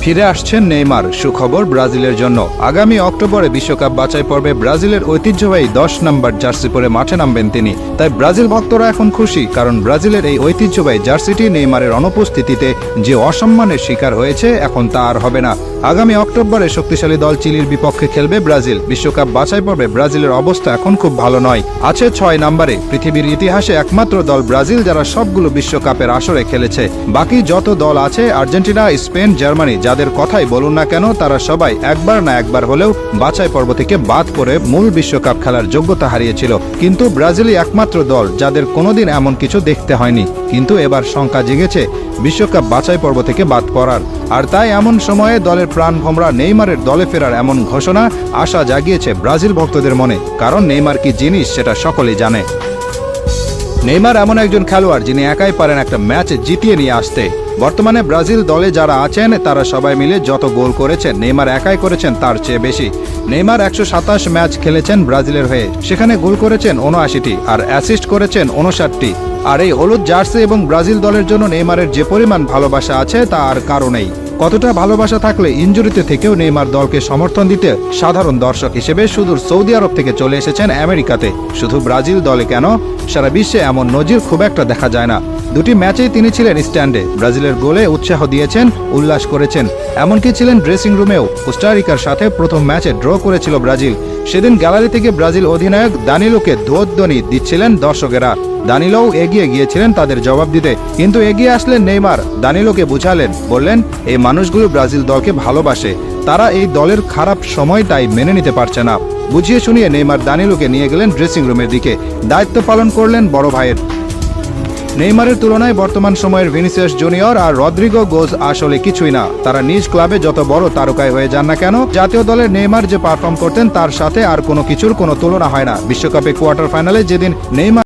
ফিরে আসছেন নেইমার। সুখবর ব্রাজিলের জন্য, আগামী অক্টোবরে বিশ্বকাপ বাছাই পর্বে ব্রাজিলের ঐতিহ্যবাহী 10 নম্বর জার্সি পরে মাঠে নামবেন তিনি। তাই ব্রাজিল ভক্তরা এখন খুশি, কারণ ব্রাজিলের এই ঐতিহ্যবাহী জার্সিটি নেইমারের অনুপস্থিতিতে যে অসম্মানের শিকার হয়েছে, এখন তা আর হবে না। আগামী অক্টোবরে শক্তিশালী দল চিলির বিপক্ষে খেলবে ব্রাজিল। বিশ্বকাপ বাছাই পর্বে ব্রাজিলের অবস্থা এখন খুব ভালো নয়, আছে 6 নম্বরে। পৃথিবীর ইতিহাসে একমাত্র দল ব্রাজিল যারা সবগুলো বিশ্বকাপের আসরে খেলেছে। বাকি যত দল আছে, আর্জেন্টিনা, স্পেন, জার্মানি, যাদের কথাই বলুন না কেন, তারা সবাই একবার না একবার হলেও বাছাই পর্ব থেকে বাদ পড়ে মূল বিশ্বকাপ খেলার যোগ্যতা হারিয়েছিল। কিন্তু ব্রাজিলই একমাত্র দল যাদের কোনোদিন এমন কিছু দেখতে হয়নি। কিন্তু এবার শঙ্কা জেগেছে বিশ্বকাপ বাছাই পর্ব থেকে বাদ পড়ার। আর তাই এমন সময়ে দলের প্রাণভোমরা নেইমারের দলে ফেরার এমন ঘোষণা আশা জাগিয়েছে ব্রাজিল ভক্তদের মনে, কারণ নেইমার কি জিনিস সেটা সকলেই জানে। নেইমার এমন একজন খেলোয়াড় যিনি একাই পারেন একটা ম্যাচ জিতিয়ে নিয়ে আসতে। বর্তমানে ব্রাজিল দলে যারা আছেন তারা সবাই মিলে যত গোল করেছেন, নেইমার একাই করেছেন তার চেয়ে বেশি। নেইমার 127 ম্যাচ খেলেছেন ব্রাজিলের হয়ে, সেখানে গোল করেছেন 79টি আর অ্যাসিস্ট করেছেন 59টি। আর এই হলুদ জার্সি এবং ব্রাজিল দলের জন্য নেইমারের যে পরিমাণ ভালোবাসা আছে তা আর কারো নেই। কতটা ভালোবাসা থাকলে ইনজুরিতে থেকেও নেইমার দলকে সমর্থন দিতে সাধারণ দর্শক হিসেবে সুদূর সৌদি আরব থেকে চলে এসেছেন আমেরিকাতে। শুধু ব্রাজিল দলে কেন, সারা বিশ্বে এমন নজির খুব একটা দেখা যায় না। 2টি ম্যাচেই তিনি ছিলেন স্ট্যান্ডে, ব্রাজিলের গোলে উৎসাহ দিয়েছেন, উল্লাস করেছেন, এমনকি ছিলেন ড্রেসিং রুমেও। কোস্টারিকার সাথে প্রথম ম্যাচে ড্র করেছিল ব্রাজিল। সেদিন গ্যালারি থেকে ব্রাজিল অধিনায়ক দানিলোকে ধ্বনি দিচ্ছিলেন দর্শকেরা। দানিলোও এগিয়ে গিয়েছিলেন তাদের জবাব দিতে, কিন্তু এগিয়ে আসলেন নেইমার, দানিলোকে বুঝালেন, বললেন এই মানুষগুলো ব্রাজিল দলকে ভালোবাসে, তারা এই দলের খারাপ সময়টাই মেনে নিতে পারছে না। বুঝিয়ে শুনিয়ে নেইমার দানিলোকে নিয়ে গেলেন ড্রেসিং রুমের দিকে, দায়িত্ব পালন করলেন বড় ভাইয়ের। নেইমারের তুলনায় বর্তমান সময়ের ভিনিসিয়াস জুনিয়র আর রদ্রিগো গোজ আসলে কিছুই না। তারা নিজ ক্লাবে যত বড় তারকায় হয়ে যান না কেন, জাতীয় দলের নেইমার যে পারফর্ম করতেন তার সাথে আর কোনো কিছুর কোনো তুলনা হয় না। বিশ্বকাপে কোয়ার্টার ফাইনালে যেদিন নেইমার